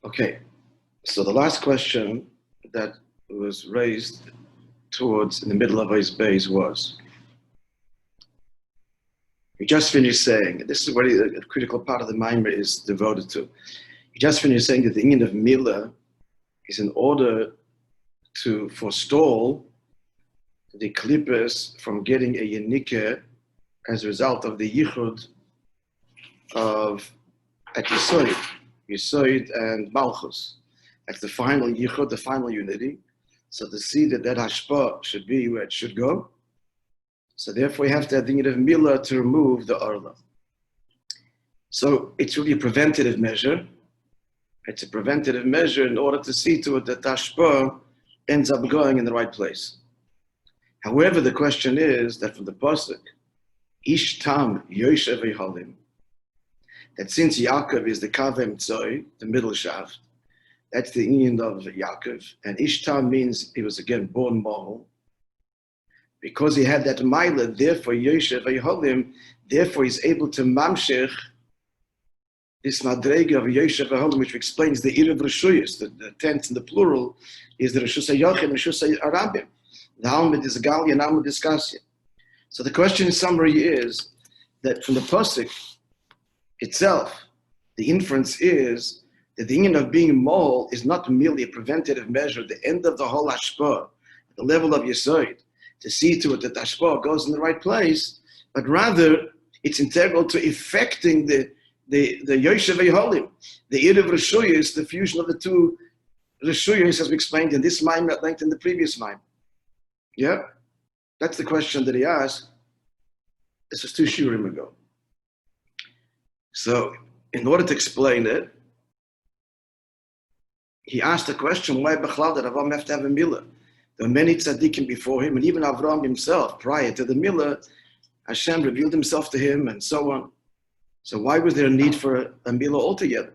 Okay, so the last question that was raised towards in the middle of his base was, he just finished saying, this is where a critical part of the Maamar is devoted to. He just finished saying that the inyan of Milah is in order to forestall the klippers from getting a yenikah as a result of the yichud of at Yisoid and Malchus. That's the final yichud, the final unity. So to see that hashpah should be where it should go. So therefore you have to have the inyan of Milah to remove the orla. So it's really a preventative measure. It's a preventative measure in order to see to it that hashpah ends up going in the right place. However, the question is that from the pasuk, Ish tam yoshev v'halim, that since Yaakov is the kavem tzoi, the middle shaft, that's the inyan of Yaakov, and Ish tam means he was again born mohel. Because he had that mila, therefore yoshev v'halim, therefore he's able to mamshech this madrega of yoshev v'halim, which explains the ir of reshuyos, the tense in the plural is the reshus hayochim, reshus harabim. The Almid is Gali and Almid is Kasya. So the question in summary is that from the pasuk itself, the inference is that the inyan of being mole is not merely a preventative measure at the end of the whole hashpah, at the level of Yisoid, to see to it that the hashpah goes in the right place, but rather it's integral to effecting the Yoshev Yeholim, the Ir of Reshuyos, the fusion of the two Reshuyos, as we explained in this Maamar at length in the previous Maamar. Yeah, that's the question that he asked. This was 2 shurim ago. So, in order to explain it, he asked the question, why Bechlal did Avraham have to have a milah? There were many tzaddikim before him, and even Avraham himself, prior to the milah, Hashem revealed himself to him, and so on. So why was there a need for a milah altogether?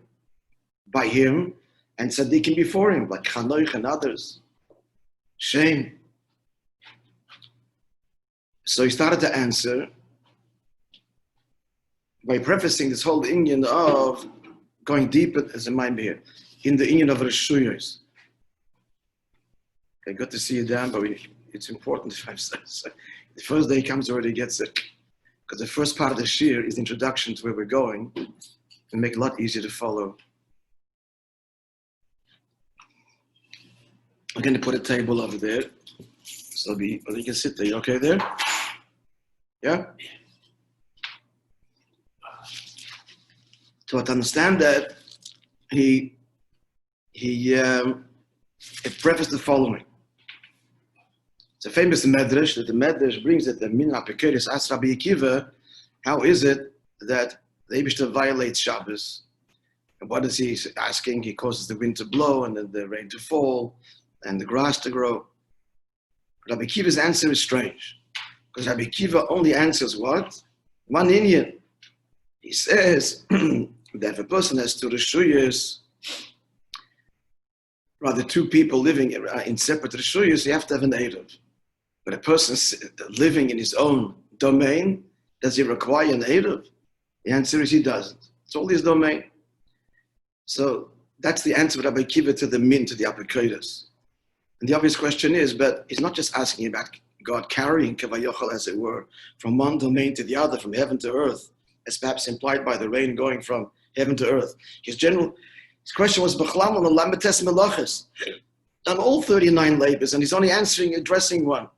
By him and tzaddikim before him, like Chanoich and others. Shame. So he started to answer by prefacing this whole inyan of going deeper, as a Maamar here, in the inyan of Reshuyos. Okay, good to see you, Dan, but it's important. The first day he comes already gets it. Because the first part of the shir is the introduction to where we're going and make it a lot easier to follow. I'm going to put a table over there. So you can sit there. You okay there? Yeah? To understand that, he prefaced the following. It's a famous medrash that the medrash brings that the min ha'pekeris as Rabbi Akiva, how is it that the Eibishter violates Shabbos? And what is he asking? He causes the wind to blow and then the rain to fall and the grass to grow. Rabbi Akiva's answer is strange. Because Rabbi Akiva only answers what? One inyan. He says that if a person has 2 reshuyos, rather 2 people living in separate reshuyos, you have to have an eruv. But a person living in his own domain, does he require an eruv? The answer is he doesn't. It's all his domain. So that's the answer of Rabbi Akiva to the min, to the apikodos. And the obvious question is, but he's not just asking about God carrying kavayochel, as it were, from one domain to the other, from heaven to earth, as perhaps implied by the rain going from heaven to earth. His question was, B'chlam on h't's melachos, on all 39 labors, and he's only addressing one.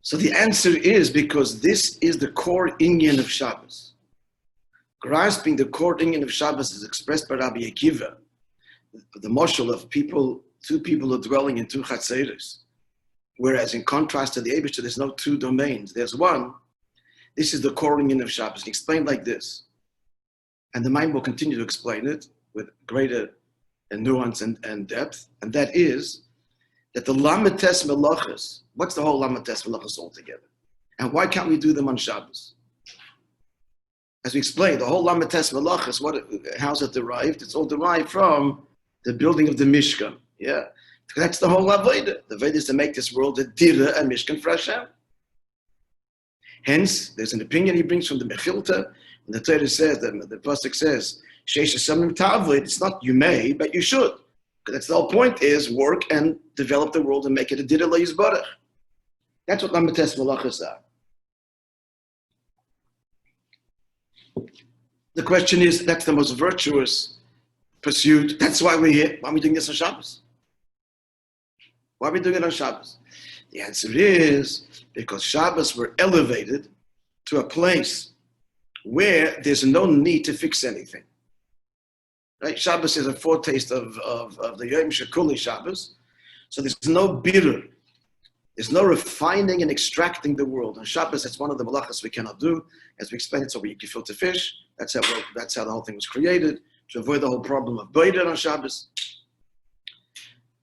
So the answer is because this is the core inyan of Shabbos. Grasping the core inyan of Shabbos is expressed by Rabbi Akiva, the moshel of 2 people are dwelling in 2 chatzeros. Whereas in contrast to the Eibishter, there's no 2 domains. There's one. This is the core inyan of Shabbos. He explained like this. And the mind will continue to explain it with greater nuance and depth. And that is that the h't's melachos, what's the whole h't's melachos altogether? And why can't we do them on Shabbos? As we explained, the whole h't's melachos, how's it derived? It's all derived from the building of the Mishkan. Yeah. That's the whole avodah. The avodah is to make this world a dira and Mishkan for Hashem. Hence, there's an opinion he brings from the Mechilta, and the Torah says, the pasuk says, It's not you may, but you should. Because that's the whole point is work and develop the world and make it a did Baruch. That's what h'tsh malachas are. The question is, that's the most virtuous pursuit. That's why we're here. Why are we doing this on Shabbos? Why are we doing it on Shabbos? The answer is because Shabbos were elevated to a place where there's no need to fix anything. Right? Shabbos is a foretaste of the Yom Shekuli Shabbos. So there's no bitter. There's no refining and extracting the world. On Shabbos, that's one of the malachas we cannot do. As we explained, it's so we eat filter fish. That's how the whole thing was created, to avoid the whole problem of boider on Shabbos.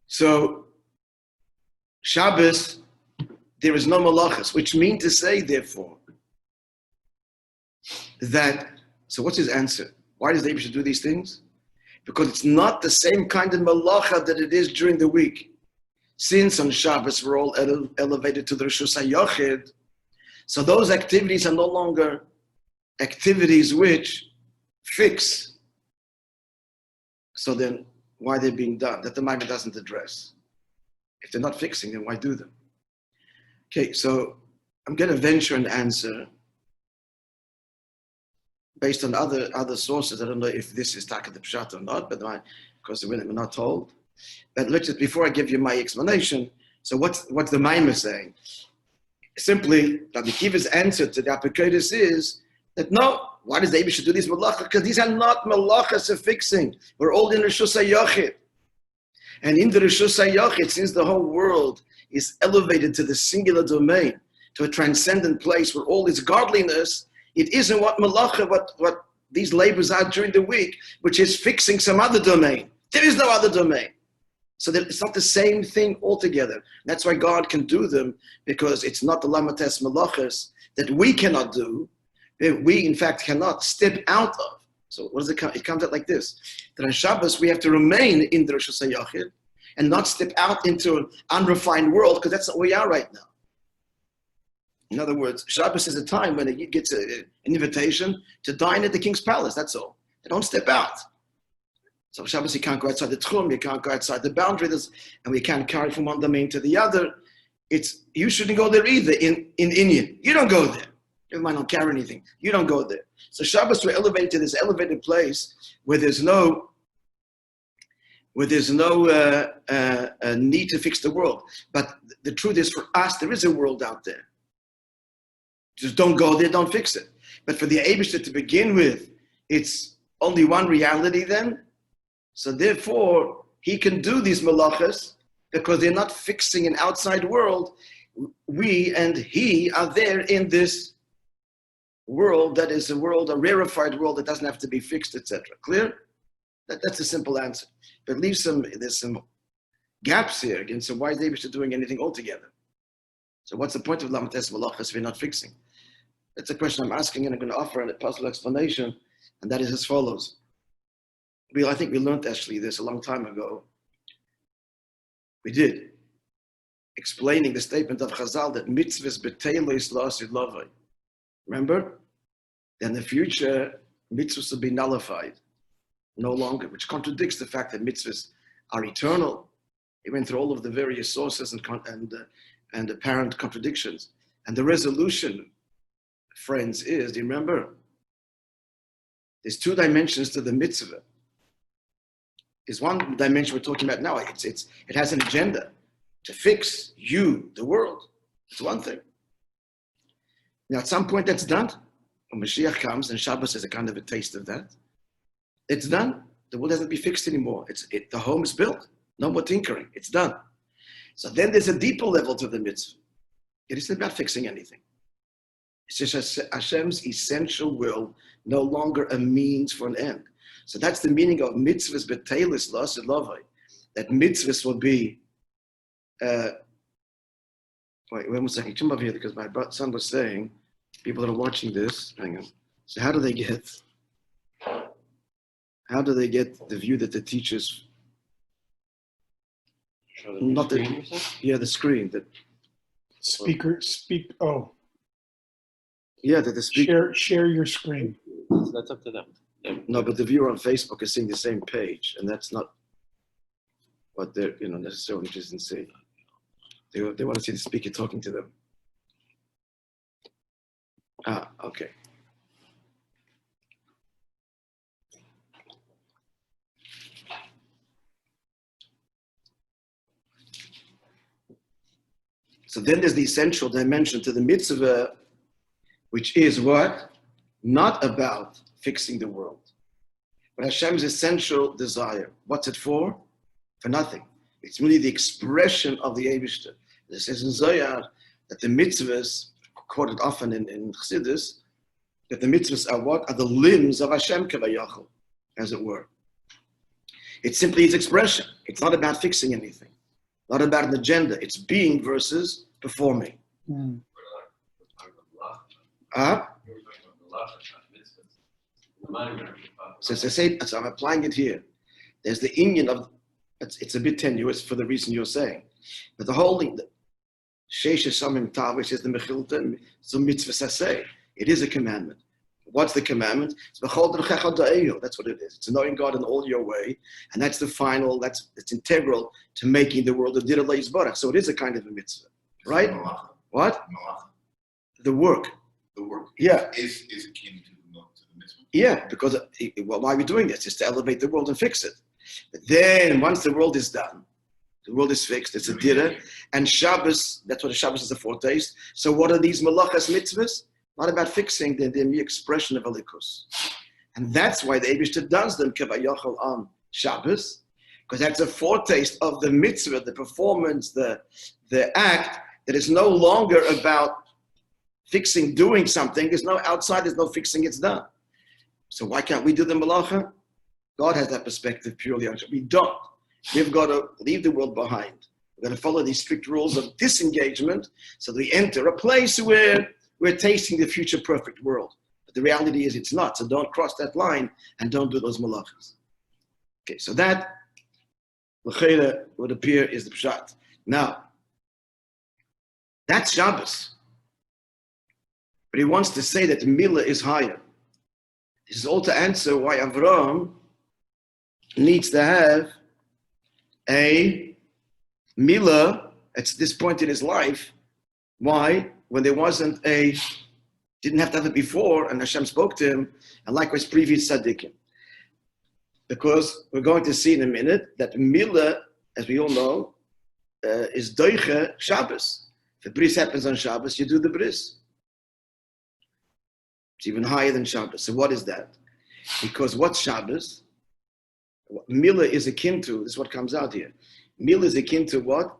So Shabbos, there is no malachas, which mean to say, therefore, that, so what's his answer? Why does the Rebbe do these things? Because it's not the same kind of malacha that it is during the week. Since on Shabbos we're all elevated to the Rishus HaYochid, so those activities are no longer activities which fix. So then, why they're being done? That the Maimon doesn't address. If they're not fixing, then why do them? Okay, so I'm going to venture an answer based on other sources. I don't know if this is Taka the Pshat or not, but because we're not told. But let's just, before I give you my explanation, so what's the Maimon saying? Simply, Rabbi Kiva's answer to the Apokritus is that no, why does the Rebbe do these malachas? Because these are not malachas of fixing. We're all in Rishus HaYochid. And in the Rishus HaYochid, since the whole world is elevated to the singular domain, to a transcendent place where all is godliness, it isn't what malacha, what these labors are during the week, which is fixing some other domain. There is no other domain. So that it's not the same thing altogether. That's why God can do them, because it's not the h'tsh malachas that we cannot do, that we in fact cannot step out of. So what does it come? It comes out like this: that on Shabbos we have to remain in the Rishus HaYochid and not step out into an unrefined world, because that's not where we are right now. In other words, Shabbos is a time when a Yid gets an invitation to dine at the king's palace. That's all. They don't step out. So Shabbos, you can't go outside the tchum, you can't go outside the boundaries, and we can't carry from one domain to the other. You shouldn't go there either in Indian. You don't go there. Never mind, don't carry anything. You don't go there. So Shabbos, we're elevated to this elevated place where there's no need to fix the world. But the truth is, for us, there is a world out there. Just don't go there, don't fix it. But for the Eibishter to begin with, it's only one reality then. So therefore, he can do these malachas because they're not fixing an outside world. We and he are there in this world that is a rarefied world that doesn't have to be fixed, etc. Clear? That's a simple answer. But there's some gaps here again. So why is the Eibishter doing anything altogether? So what's the point of h'tsh malachas if we're not fixing? That's a question I'm asking, and I'm going to offer a possible explanation, and that is as follows. I think we learned actually this a long time ago. We did. Explaining the statement of Chazal that mitzvahs betelos la'asid lavai. Remember? In the future, mitzvahs will be nullified. No longer, which contradicts the fact that mitzvahs are eternal. He went through all of the various sources and apparent contradictions. And the resolution, friends, is, do you remember? There's two dimensions to the mitzvah. There's one dimension we're talking about now. It has an agenda to fix you, the world. It's one thing. Now, at some point, that's done. When Mashiach comes, and Shabbos is a kind of a taste of that. It's done. The world doesn't be fixed anymore. The home is built. No more tinkering. It's done. So then there's a deeper level to the mitzvah. It isn't about fixing anything. It's just Hashem's essential will, no longer a means for an end. So that's the meaning of mitzvahs betelis la'asid lavai. That mitzvahs will be. Wait 1 second. Come over here because my son was saying, people that are watching this, hang on. So how do they get the view that the teachers? Not the screen, the screen that. Oh. Yeah, that the speaker. Share your screen. That's up to them. No, but the viewer on Facebook is seeing the same page, and that's not what they're necessarily interested in seeing. They want to see the speaker talking to them. Ah, okay. So then there's the essential dimension to the mitzvah, which is what? Not about fixing the world, but Hashem's essential desire. What's it for? For nothing. It's really the expression of the Eibishter. It says in Zohar that the mitzvahs, quoted often in Chassidus, that the mitzvahs are what? Are the limbs of Hashem kavayachol, as it were. It's simply its expression. It's not about fixing anything. Not about an agenda. It's being versus performing. So I'm applying it here. There's the inyan of, it's a bit tenuous for the reason you're saying. But the whole thing, Sheish Samim Tav, which is the Mechilta, so mitzvah saseh. It is a commandment. What's the commandment? That's what it is. It's knowing God in all your way, and that's the final. It's integral to making the world a dirah le'izbarach. So it is a kind of a mitzvah, right? What? The work. The work. Yeah. Is akin to the mitzvah. Yeah, because why are we doing this? It's to elevate the world and fix it. But then once the world is done, the world is fixed. It's a dirah, and Shabbos. That's what a Shabbos is a foretaste. So what are these malachas mitzvahs? Not about fixing the mere expression of Elikus. And that's why the Eibishter does them kavayachol on Shabbos, because that's a foretaste of the mitzvah, the performance, the act that is no longer about fixing, doing something. There's no outside, there's no fixing, it's done. So why can't we do the malacha? God has that perspective purely on. We don't. We've got to leave the world behind. We've got to follow these strict rules of disengagement so that we enter a place where we're tasting the future perfect world. But the reality is it's not. So don't cross that line and don't do those malachas. Okay, so that l'cheira would appear is the pshat. Now, that's Shabbos. But he wants to say that the milah is higher. This is all to answer why Avraham needs to have a milah at this point in his life. Why? When there wasn't didn't have to have it before, and Hashem spoke to him, and likewise previous tzaddikim. Because we're going to see in a minute that milah, as we all know, is doiche Shabbos. If the bris happens on Shabbos, you do the bris. It's even higher than Shabbos. So what is that? Because what's Shabbos? What milah is akin to, this is what comes out here. Milah is akin to what?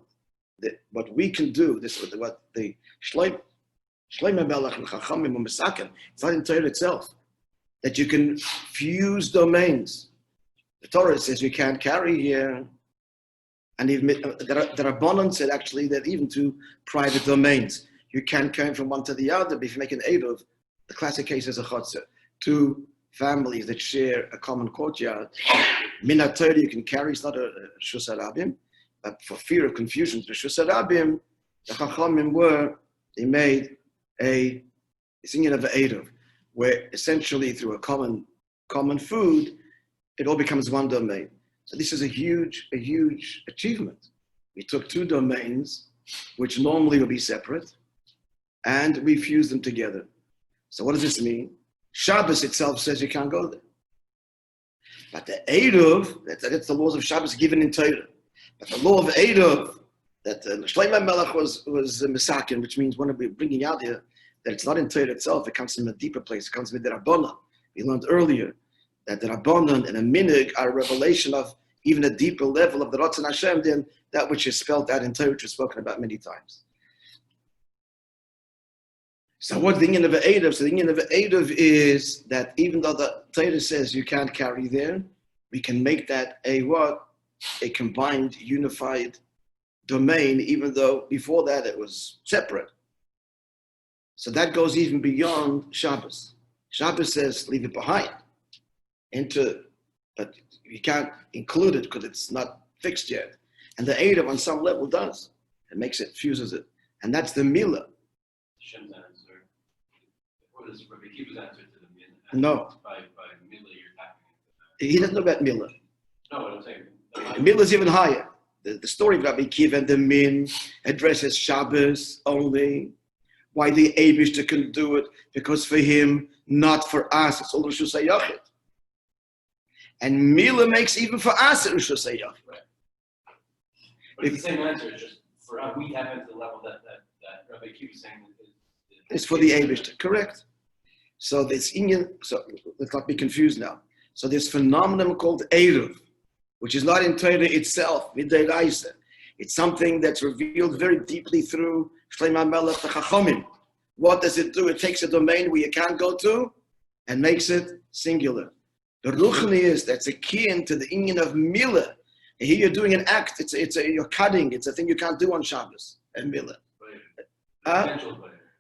What we can do, this is what the Shloim HaMelech and Chachamim and Mesaken, it's not in Torah itself, that you can fuse domains. The Torah says you can't carry here, and there are bonds said actually that even to private domains, you can carry from one to the other, but if you make an eruv, the classic case is a chotzer. Two families that share a common courtyard, Min Torah you can carry, it's not a Shus HaRabim, but for fear of confusion, the Shus HaRabim, the Chachamim they made a singing of the eruv, where essentially through a common food, it all becomes one domain. So this is a huge achievement. We took two domains, which normally would be separate, and we fused them together. So what does this mean? Shabbos itself says you can't go there. But the eruv, that's the laws of Shabbos given in Torah. But the law of eruv, that Shloim HaMelech was Mesaken, which means when we're bringing out here, that it's not in Torah itself, it comes from a deeper place, it comes from the Rabbanan. We learned earlier that the Rabbanan and a minig are a revelation of even a deeper level of the Ratzon Hashem than that which is spelled out in Torah, which is spoken about many times. So what's the inyan of eruv? So the inyan of eruv is that even though the Torah says you can't carry there, we can make that a combined, unified domain, even though before that it was separate. So that goes even beyond Shabbos. Shabbos says leave it behind, but you can't include it because it's not fixed yet. And the eruv on some level does. It makes it, fuses it. And that's the milah. Hashem's answer. What is Rabbi Kiva's answer to the milah? No. By milah, you're He doesn't know about Mila. No, I'm saying. Mila is even higher. The story of Rabbi Kiva and the Min addresses Shabbos only. Why the Eibishter can do it? Because for him, not for us. It's all Rosh Hashanah. And Mila makes even for us Rosh Hashanah. Right. But it's the same answer. It's just for us, we have it to the level that Rabbi Kiva is saying it's for the Eibishter, correct? So this Inyan, so let's not be confused now. So this phenomenon called Eruv, which is not in Torah itself, Midei. It's something that's revealed very deeply through Shlomo Melech, the Chachomim. What does it do? It takes a domain where you can't go to and makes it singular. The Ruchni is that's akin to the Inyan of Mila. Here you're doing an act. You're cutting. It's a thing you can't do on Shabbos and Mila.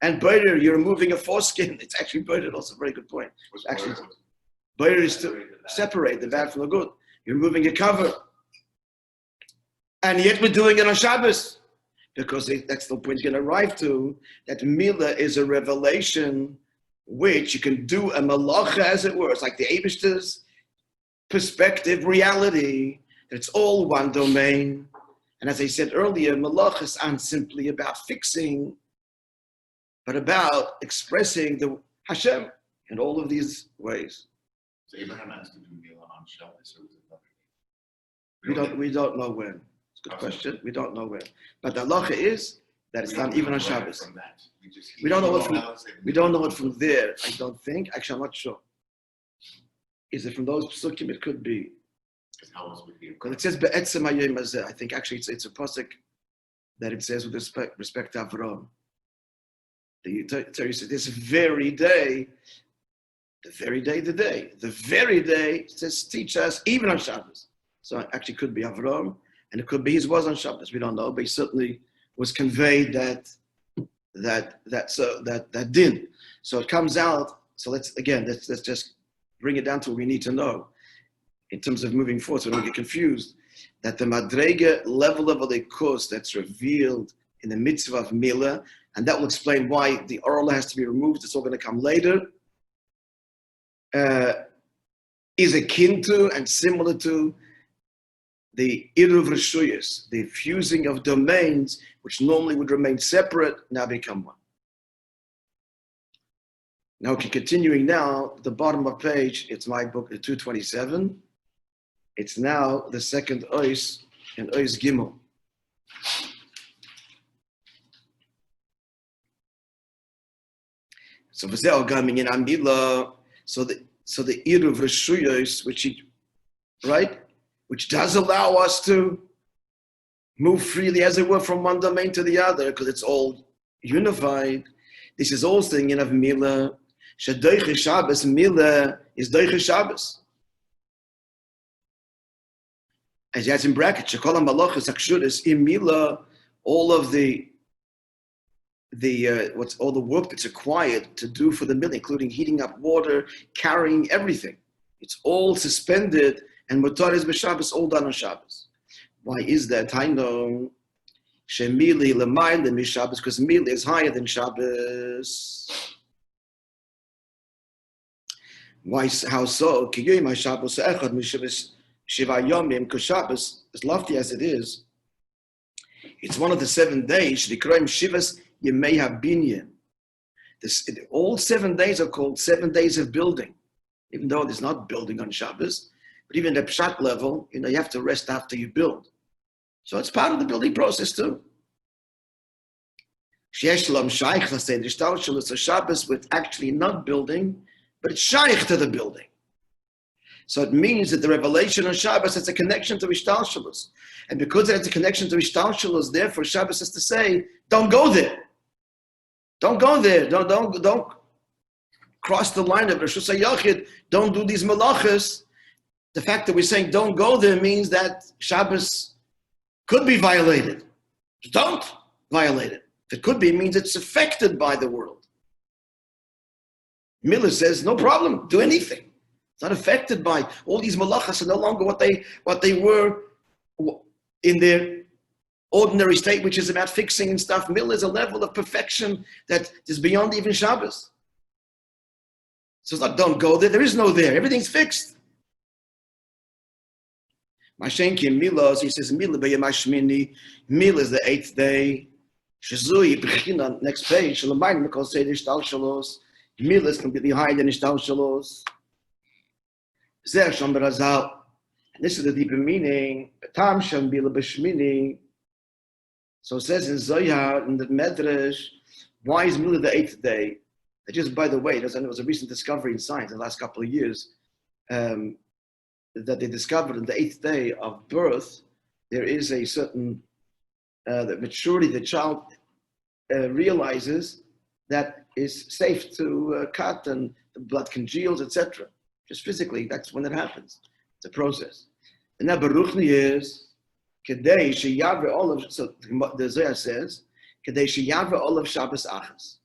And Boruch, you're removing a foreskin. It's actually Boruch, also a very good point. Actually, Boruch is to separate the bad from the good. You're removing a cover. And yet we're doing it on Shabbos. Because that's the point you're going to arrive to, that Mila is a revelation which you can do a malacha, as it were. It's like the Eibishter's perspective, reality. It's all one domain. And as I said earlier, malachas aren't simply about fixing, but about expressing the Hashem in all of these ways. So Abraham has to do Mila on Shabbos, or was it nothing? We don't know when. It's a good question. We don't know when. But the halacha is that it's done even on Shabbos. We don't know it from there, I don't think. Actually, I'm not sure. Is it from those psukim? It could be. Because it says be'etzem hayom hazeh. I think actually it's a pasuk that it says with respect to Avraham. The Torah says this very day, the very day it says teach us even on Shabbos. So it actually could be Avraham, and it could be his was on Shabbos. We don't know, but he certainly was conveyed that din. So it comes out. So let's just bring it down to what we need to know in terms of moving forward, so we don't get confused. That the madrega level of the course that's revealed in the mitzvah of Mila, and that will explain why the oral has to be removed. It's all going to come later. Is akin to and similar to the Iruv Reshuyos, the fusing of domains which normally would remain separate, now become one. Now, continuing now, the bottom of page, it's my book, 227. It's now the second ois in ois Gimel. So v'zeh coming in Amila. So the Iruv Reshuyos, which does allow us to move freely, as it were, from one domain to the other, because it's all unified. This is also in of Mila. Shadoiche Shabbos, Mila is Doiche Shabbos. As that's in brackets, Shekol HaMalachos HaKshuris, in Mila, all of the work that's required to do for the Mila, including heating up water, carrying everything. It's all suspended, and Mutar is b'Shabbos, all done on Shabbos. Why is that? I know Shemili L'mayla MiShabbos, because Mila is higher than Shabbos. Why? How so? Because Shabbos, as lofty as it is, it's one of the 7 days. All 7 days are called 7 days of building, even though there's not building on Shabbos. But even at pshat level, you have to rest after you build. So it's part of the building process too. It's a Shabbos with actually not building, but it's shaykh to the building. So it means that the revelation on Shabbos has a connection to Ishtalshalos. And because it has a connection to Ishtalshalos, therefore Shabbos has to say, don't go there. Don't go there. Don't cross the line of Rosh Hashanah. Don't do these malachas. The fact that we're saying don't go there means that Shabbos could be violated. Don't violate it. If it could be, it means it's affected by the world. Miller says, no problem, do anything. It's not affected by all these malachas are no longer what they were in their ordinary state, which is about fixing and stuff. Miller is a level of perfection that is beyond even Shabbos. So it's not don't go there. There is no there. Everything's fixed. Mashenki Milos, he says, Mila Bayamashmini, Mil is the 8th day. Shazui, Bechina, next page, Shalamain, because say the Ishtal Shalos. Mil is completely higher than Ishtal Shalos. Zer Sham Berazal. And this is the deeper meaning. Tam Sham Bila Bashmini. So it says in Zohar, in the Medrash, why is Mila the 8th day? Just by the way, there was a recent discovery in science in the last couple of years that they discovered on the 8th day of birth, there is a certain the maturity the child realizes that is safe to cut and the blood congeals, etc. Just physically, that's when it happens. It's a process. And now Baruch is Kedei sheyavre olav. So the Zohar says Kedei sheyavre olav Shabbos achas.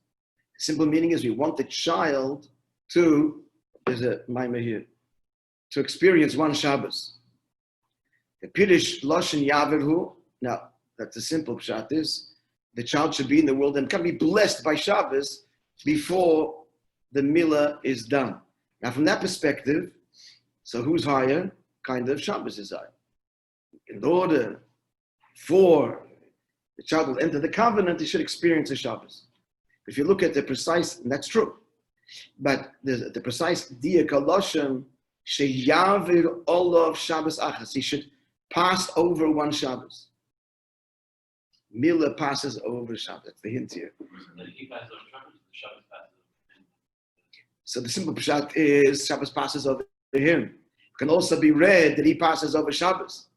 The simple meaning is we want the child to, there's a maamar here, to experience one Shabbos. The Pirish Lashon Yavirhu, now that's the simple pshat is, the child should be in the world and can be blessed by Shabbos before the Milah is done. Now from that perspective, so who's higher? Kind of Shabbos is higher. In order for the child to enter the covenant, he should experience a Shabbos. If you look at the precise, and that's true, but the precise Dia Kaloshem, Sheyavir Olav Shabbos Achas, he should pass over one Shabbos. Milah passes over Shabbos. That's the hint here. So the simple pshat is Shabbos passes over him. It can also be read that he passes over Shabbos.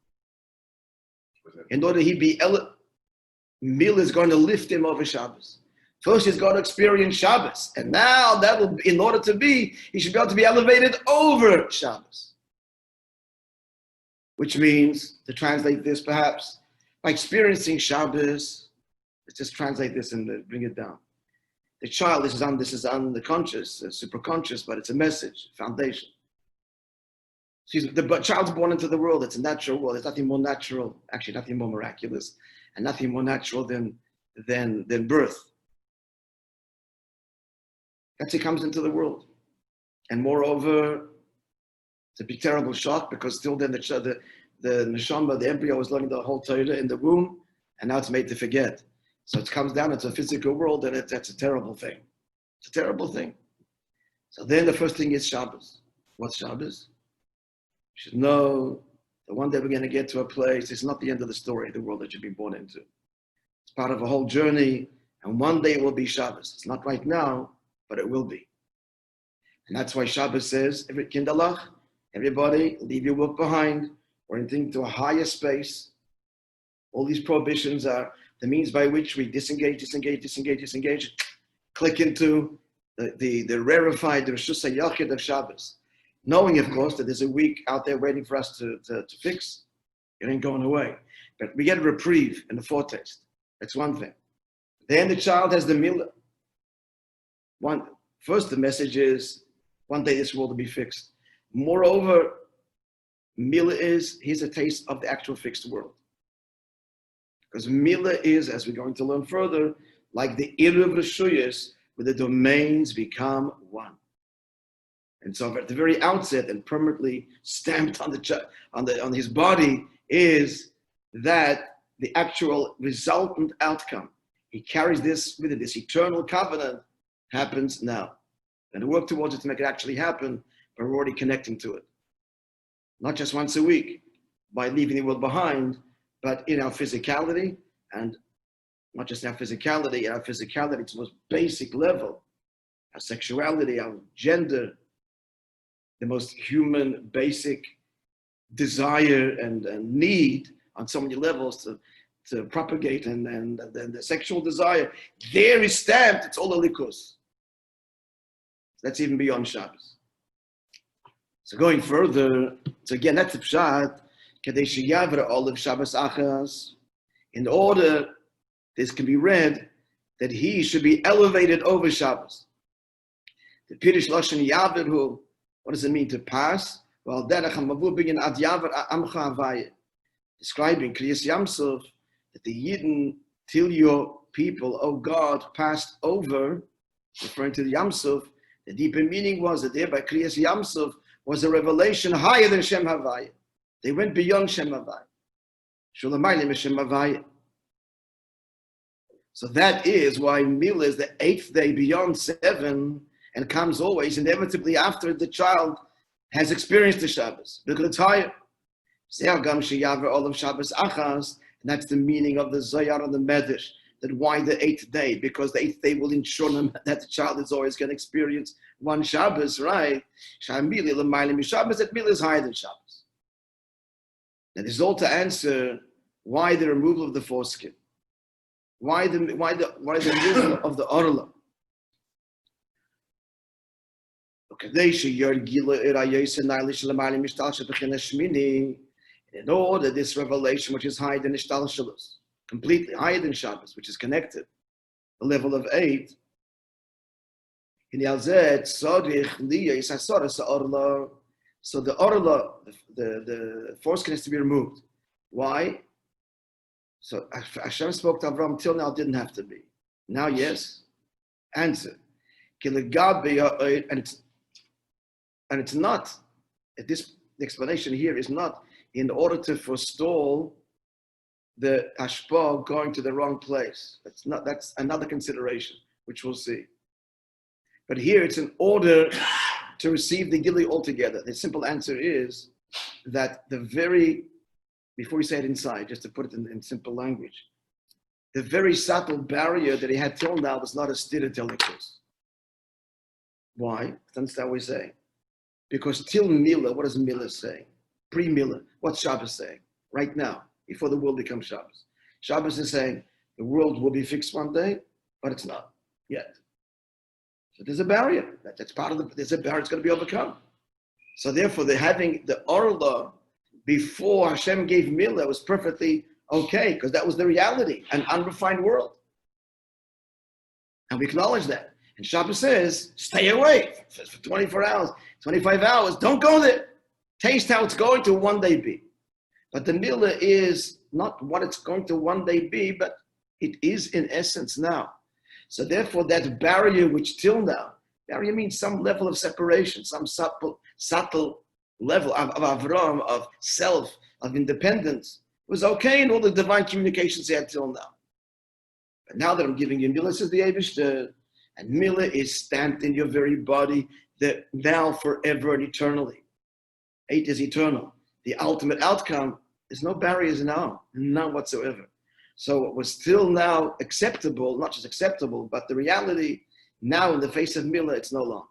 In order he be Milah is going to lift him over Shabbos. First he's going to experience Shabbos. And now that will, in order to be, he should be able to be elevated over Shabbos. Which means, to translate this perhaps, by experiencing Shabbos, let's just translate this and bring it down. The child, this is on the conscious, superconscious, but it's a message, foundation. The child's born into the world, it's a natural world. There's nothing more natural, actually nothing more miraculous, and nothing more natural than birth. That's he comes into the world. And moreover, it's a big terrible shock because till then the neshama, the embryo was learning the whole Torah in the womb, and now it's made to forget. So it comes down into a physical world, and that's a terrible thing. It's a terrible thing. So then the first thing is Shabbos. What's Shabbos? You should know that one day we're going to get to a place, it's not the end of the story, the world that you've been born into. It's part of a whole journey, and one day it will be Shabbos. It's not right now, but it will be. And that's why Shabbos says, everybody, leave your work behind. We're entering into a higher space. All these prohibitions are the means by which we disengage, click into the rarefied, the Reshus HaYachid of Shabbos. Knowing, of course, that there's a week out there waiting for us to fix. It ain't going away. But we get a reprieve in the foretaste. That's one thing. Then the child has the Milah. First, the message is, one day this world will be fixed. Moreover, Milah is, here's a taste of the actual fixed world. Because Milah is, as we're going to learn further, like the Eruv Reshuyos, where the domains become one. And so at the very outset, and permanently stamped on his body, is that the actual resultant outcome. He carries this with it, this eternal covenant happens now. And to work towards it to make it actually happen, but we're already connecting to it. Not just once a week, by leaving the world behind, but in our physicality, and not just in our physicality to the most basic level, our sexuality, our gender, the most human basic desire and need on so many levels to propagate, and the sexual desire, there is stamped, it's all a likus. That's even beyond Shabbos. So going further, so again, that's the pshat, Kedei sheyavra olav Shabbos achas. In order, this can be read, that he should be elevated over Shabbos. The Pirish Lashon Yavirhu, what does it mean to pass? Well, describing Kriyas Yamsuf, that the Yidden, till your people, oh God, passed over, referring to the Yamsuf, the deeper meaning was that there by Kriyas Yamsuf was a revelation higher than Shem Havaya. They went beyond Shem Havai. Shulamaylim is Shem Havai. So that is why Milah is the 8th day beyond 7 and comes always inevitably after the child has experienced the Shabbos. Because it's higher. And that's the meaning of the Zohar and the Medrash. That why the 8th day? Because the 8th day will ensure them that the child is always going to experience one Shabbos, right? That Milah is higher than Shabbos. Now this is all to answer why the removal of the foreskin. Why the removal of the orla? In order this revelation, which is higher than Ishtalshalus, completely higher than Shabbos, which is connected, the level of 8. So the orla, the foreskin has to be removed. Why? So Hashem spoke to Avraham till now didn't have to be. Now yes. Answer. And it's not. The explanation here is not in order to forestall the hashpah going to the wrong place. That's another consideration, which we'll see. But here it's in order to receive the gili altogether. The simple answer is that before we say it inside, just to put it in simple language, the very subtle barrier that he had till now was not a stira telikus. Why? Understand what we're saying? Because till Milah, what does Milah say? Pre-Milah, what's Shabbos saying? Right now, before the world becomes Shabbos. Shabbos is saying the world will be fixed one day, but it's not yet. So there's a barrier. That's part of there's a barrier that's going to be overcome. So therefore, having the orla before Hashem gave Milah was perfectly okay, because that was the reality, an unrefined world. And we acknowledge that. And Shabbos says, stay away for 24 hours, 25 hours, don't go there. Taste how it's going to one day be. But the Milah is not what it's going to one day be, but it is in essence now. So therefore that barrier which till now, barrier means some level of separation, some subtle level of Avram, of self, of independence, was okay in all the divine communications he had till now. But now that I'm giving you Milah, says the Eibishter, and Milah is stamped in your very body, that now, forever and eternally. 8 is eternal. The ultimate outcome is no barriers now, none whatsoever. So what was still now acceptable, not just acceptable, but the reality, now in the face of Milah, it's no longer.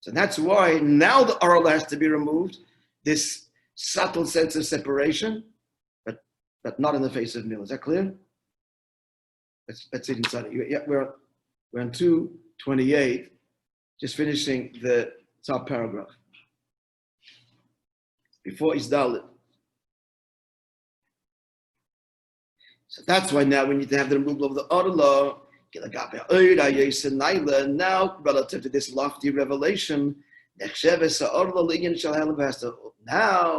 So that's why now the orla has to be removed, this subtle sense of separation, but not in the face of Milah. Is that clear? Let's see inside it. Yeah, we're on 228, just finishing the top paragraph. Before Isdalit. So that's why now we need to have the removal of the orla. Now, relative to this lofty revelation, now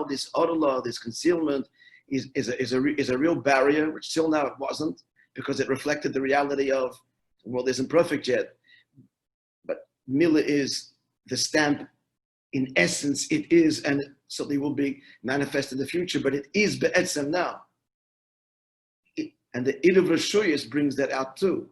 this orla, this concealment, is a real barrier, which till now it wasn't, because it reflected the reality of the world isn't perfect yet. But Milah is the stamp. In essence, it is, and it certainly will be manifest in the future, but it is be'etzem now. And the Eid of Rashuyas brings that out too.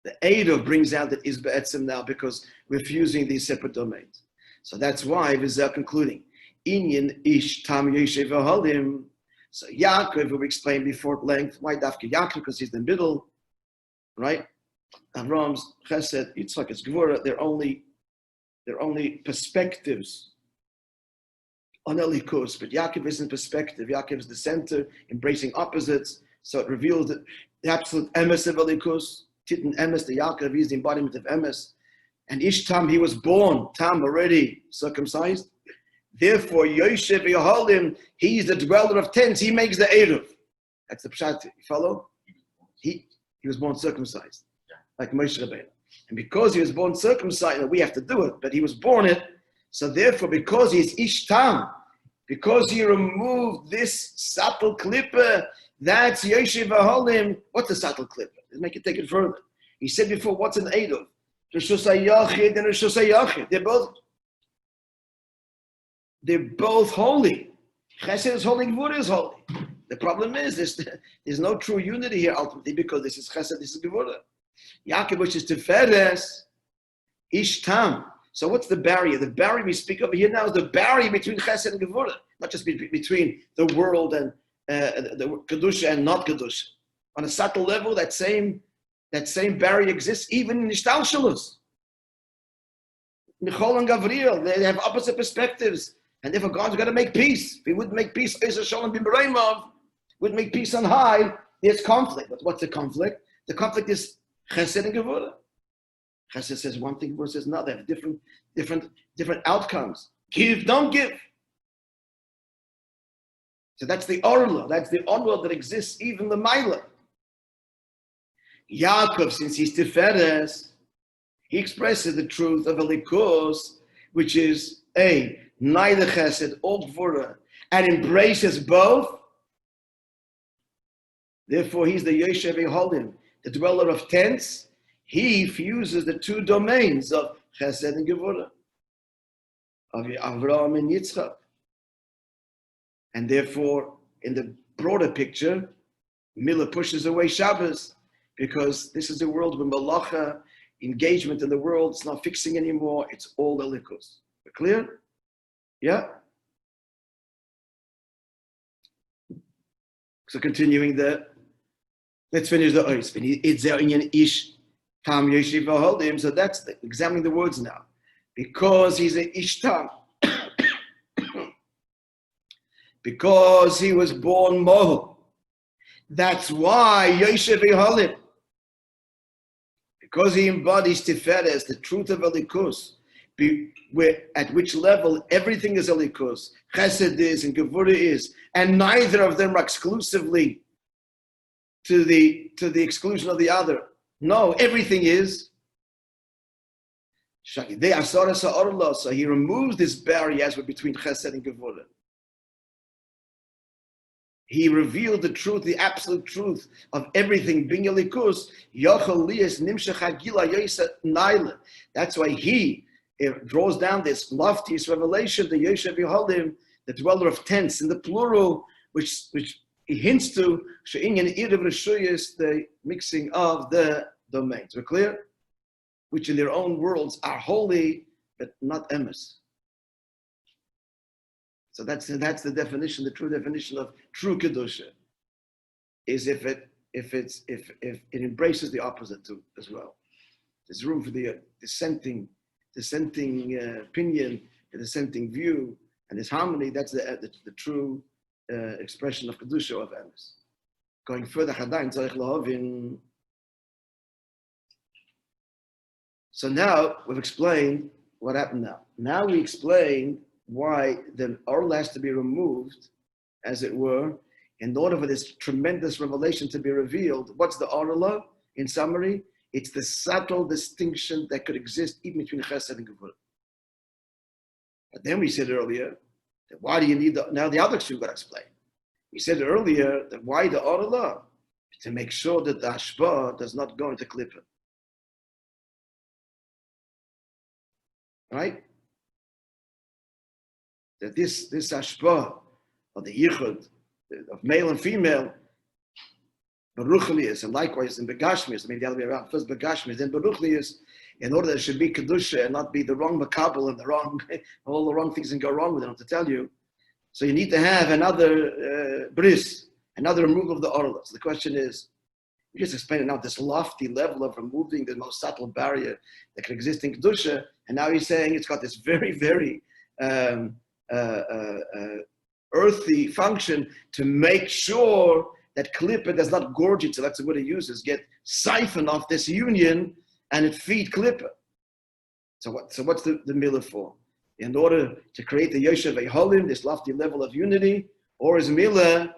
The Eid brings out that is be'etzem now because we're fusing these separate domains. So that's why Vizah concluding. Inyan ish tam yeshev v'halim. So Yaakov, we explained before at length, why Dafka Yaakov? Because he's the middle, right? Avram's Chesed, Yitzchak, it's Gvura, they're only perspectives on Elikus, but Yaakov isn't perspective. Yaakov is the center, embracing opposites. So it reveals the absolute emes of Elikus. Titan emes, the Yaakov is the embodiment of emes. And Ishtam, he was born, Tam already circumcised. Therefore, Yoshev Yeholim, he's the dweller of tents. He makes the Eruv. That's the pshat. You follow? He was born circumcised, like Moishe Rabbeinu. And because he was born circumcised, we have to do it, but he was born it. So therefore, because he's Ishtam, because he removed this subtle klippa, that's Yoshev Yeholim. What's the subtle klippa? Let's make it take it further. He said before, what's an Eruv? Rishus HaYachid and Rishus HaYachid. They're both holy. Chesed is holy, Gevura is holy. The problem is there's no true unity here ultimately because this is Chesed, this is Gevura. Yaakov, which is Tiferes, Ish Tam. So what's the barrier? The barrier we speak over here now is the barrier between Chesed and Gevura, not just between the world and the Kedusha and not Kedusha. On a subtle level, that same barrier exists even in Ishtalshalus. Michal and Gavriel, they have opposite perspectives. And therefore God's got to make peace. If he wouldn't make peace, wouldn't make peace on high, there's conflict. But what's the conflict? The conflict is Chesed and Gevura. Chesed says one thing, Gevura says another. They have different outcomes. Give, don't give. So that's the orla. That's the orla that exists even the Maila. Yaakov, since he's Tiferes, he expresses the truth of Elikus, which is neither Chesed or Gevura, and embraces both. Therefore, he's the Yoshev Yeholim, the dweller of tents. He fuses the two domains of Chesed and Gevura, of Avraham and Yitzchak. And therefore, in the broader picture, Mila pushes away Shabbos, because this is a world where Malacha, engagement in the world, it's not fixing anymore, it's all Elikus. Clear? Yeah? So continuing there, let's finish the ois. So that's examining the words now. Because he's an ishtam, because he was born mohu. That's why Yoshev Yeholim, because he embodies Tiferes, the truth of Elikus, at which level everything is Elikus, Chesed is and Gevura is, and neither of them are exclusively to the exclusion of the other. No, everything is. So he removes this barrier as between Chesed and Gevura. He revealed the truth, the absolute truth of everything being Elikus. That's why he draws down this loftiest revelation, the Yoshev Yeholim, the dweller of tents in the plural, which he hints to the mixing of the domains. We're clear? Which in their own worlds are holy, but not emes. So that's the definition, the true definition of true kedusha, is if it embraces the opposite too as well. There's room for the dissenting opinion, the dissenting view, and this harmony. That's the true expression of kedusha of emes. Going further, Hadain tzarich lahavin. So now we've explained what happened now. Now we explain why the oral has to be removed, as it were, in order for this tremendous revelation to be revealed. What's the orla? In summary, it's the subtle distinction that could exist even between Chesed and Gevura. But then we said earlier that why do you need now the other extreme got to explain. We said earlier that why the orla? To make sure that the hashpah does not go into klippa. Right? That this hashpah of the yichud of male and female, baruchlius, and likewise in begashmius, the other way around, first begashmius, then baruchlius, in order that it should be kedusha and not be the wrong makabel and all the wrong things can go wrong with it, I have to tell you. So you need to have another bris, another removal of the orla. So the question is, we just explained it now, this lofty level of removing the most subtle barrier that can exist in kedusha, and now he's saying it's got this very, very earthy function to make sure that klippa does not gorge it, so that's the word he uses, get siphon off this union and it feed klippa. So what's the milah for? In order to create the Yoshev Yeholim, this lofty level of unity, or is milah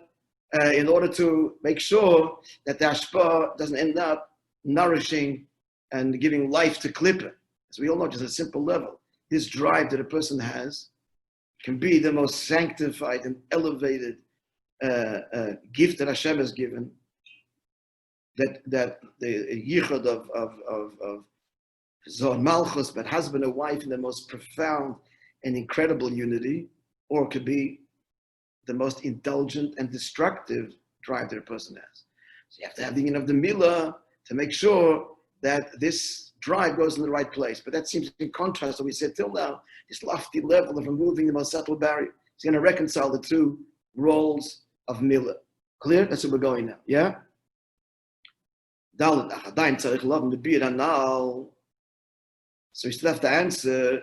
in order to make sure that the hashpah doesn't end up nourishing and giving life to klippa. As we all know, just a simple level, this drive that a person has can be the most sanctified and elevated gift that Hashem has given. That the yichud of Zohar Malchus, but husband and wife in the most profound and incredible unity, or it could be the most indulgent and destructive drive that a person has. So you have to have the union of the milah to make sure that this drive goes in the right place. But that seems in contrast to what we said till now, this lofty level of removing the most subtle barrier. It's going to reconcile the two roles of milah. Clear? That's where we're going now. Yeah? So we still have to answer.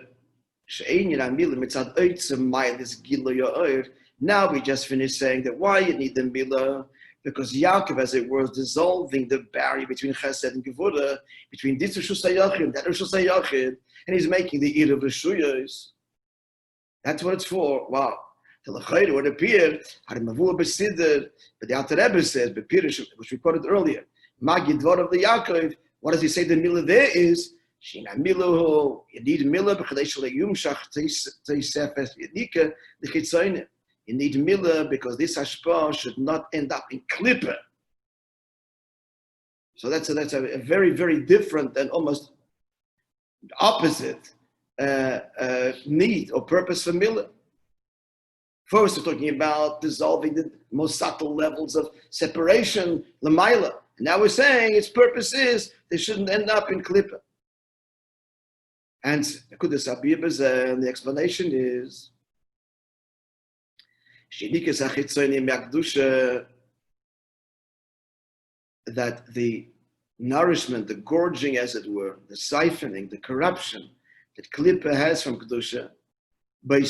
Now we just finished saying that why you need the milah, because Yaakov, as it were, dissolving the barrier between chesed and gevura, between this Rishus HaYachid and that Rishus HaYachid, and he's making the ear of Rishuyos. That's what it's for. Wow. To l'chayr would appear, but the Alter Rebbe says, which we quoted earlier, Magi Dvar of the Yaakov, what does he say the milah there is? Shina milahu, you need milah, b'chadei shalei yumshach teisefes yedika, the chitzonim. You need milah because this hashpah should not end up in klippa. So that's a very, very different and almost opposite need or purpose for milah. First, we're talking about dissolving the most subtle levels of separation, l'mayla. And now we're saying its purpose is they shouldn't end up in klippa. And the explanation is that the nourishment, the gorging, as it were, the siphoning, the corruption that klippa has from kedusha, in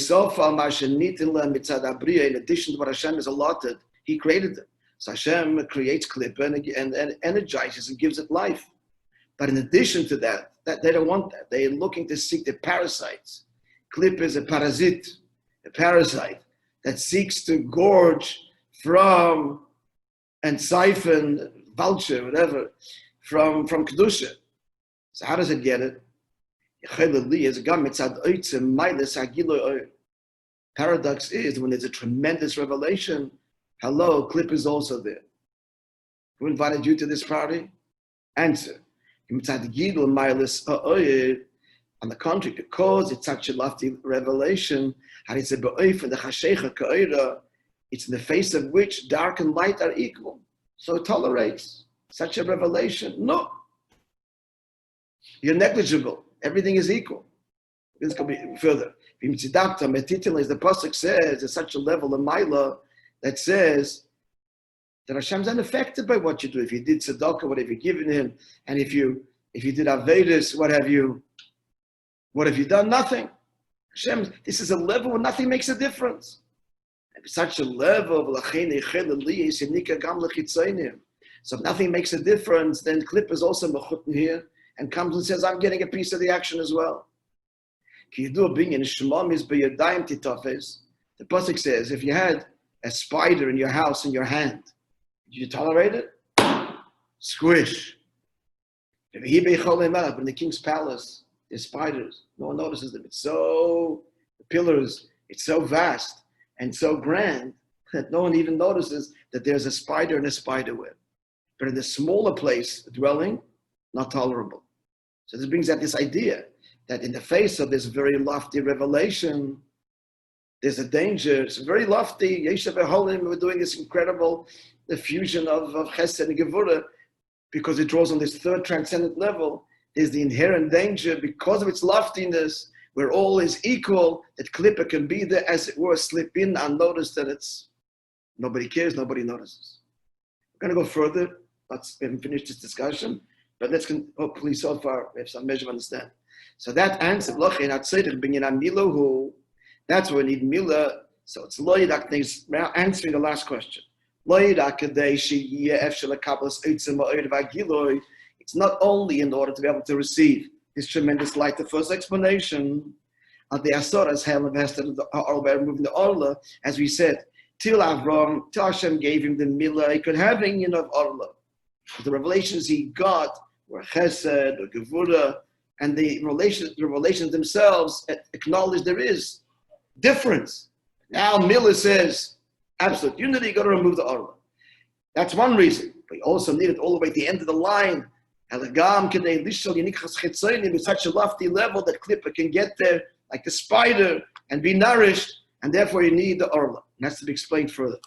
addition to what Hashem has allotted, He created them. So Hashem creates klippa and energizes and gives it life. But in addition to that, they don't want that. They're looking to seek the parasites. Klippa is a parasite that seeks to gorge from and siphon, vulture, whatever, from kedusha. So how does it get it? Paradox is when there's a tremendous revelation, hello, klippa is also there. Who invited you to this party? Answer. On the contrary, because it's such a lofty revelation, it's in the face of which dark and light are equal. So it tolerates such a revelation. No. You're negligible. Everything is equal. This can be further. As the pasuk says, there's such a level of milah that says that Hashem's unaffected by what you do. If you did tzedakah, what have you given Him? And if you did avedus, what have you done? Nothing. Hashem, this is a level where nothing makes a difference. And such a level, so if nothing makes a difference, then klippa is also mechutn here and comes and says, I'm getting a piece of the action as well. The pasuk says, if you had a spider in your house in your hand, did you tolerate it? Squish. But in the king's palace, there's spiders. No one notices them. The pillars, it's so vast and so grand that no one even notices that there's a spider in a spider web. But in the smaller place, dwelling, not tolerable. So this brings out this idea that in the face of this very lofty revelation, there's a danger. It's very lofty. We're doing this incredible fusion of chesed and gevura because it draws on this third transcendent level. There's the inherent danger because of its loftiness, where all is equal, that klippa can be there, as it were, slip in unnoticed, that nobody cares, nobody notices. We're going to go further. We haven't finished this discussion, but hopefully so far we have some measure of understanding. So that answer, that's where we need milah. So it's answering the last question. It's not only in order to be able to receive this tremendous light. The first explanation of the Asoras, removing the Orla, as we said, till Hashem gave him the milah, he could have in of Orla. The revelations he got were chesed or gevura, and the relations themselves acknowledge there is difference. Now milah says absolute unity, you got to remove the Orla. That's one reason. But you also need it all the way at the end of the line. With such a lofty level that klippa can get there like the spider and be nourished, and therefore you need the Orla. It has to be explained further.